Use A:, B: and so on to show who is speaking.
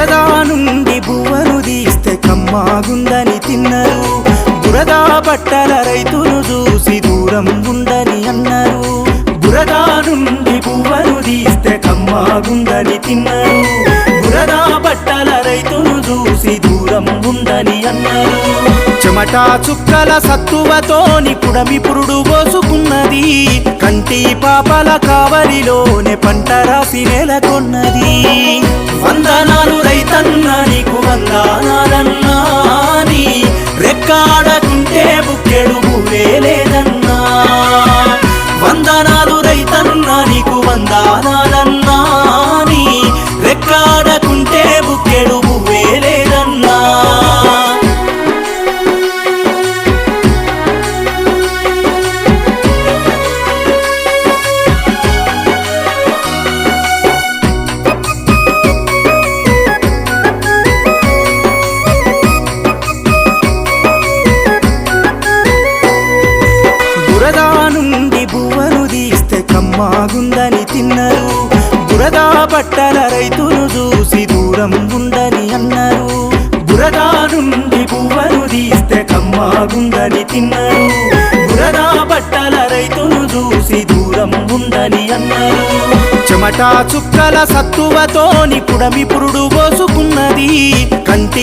A: బురద నుండి బువ్వను తీస్తే కమ్మాగుందని తిన్నారు. బురద బట్టల రైతును చూసి దూరం గుండని అన్నారు. బురద నుండి బువ్వను తీస్తే కమ్మాగుందని తిన్నారు. బురద బట్టల రైతును చూసి దూరం గుండని అన్నారు. చెమట చుక్కల సత్తువతోని పుడమి పురుడు పోసుకున్నది. కంటి పాపల కావలిలోనే పంట రాసి నెలకొన్నది. వందనాలు రైతన్న నీకు వందనాలన్నా, నీ రెక్కాడకుంటే బుక్కెడు భూవే లేదన్నా. వందనాలు రైతన్న నీకు వందనాలన్నా, నీ రెక్కాడకుంటే బుక్కెడు భూవే లేదన్నా. బురద నుండి బువ్వను తీస్తే కమ్మాగుందని తిన్నారు. బురద బట్టల రైతును చూసి దూరం గుండని అన్నారు. బురద నుండి బువ్వను తీస్తే కమ్మాగుందని తిన్నారు. బురద బట్టల రైతును చూసి దూరం గుండని అన్నారు. చెమట చుక్కల సత్తువతోని పుడమి పురుడు పోసుకున్నది. కంటి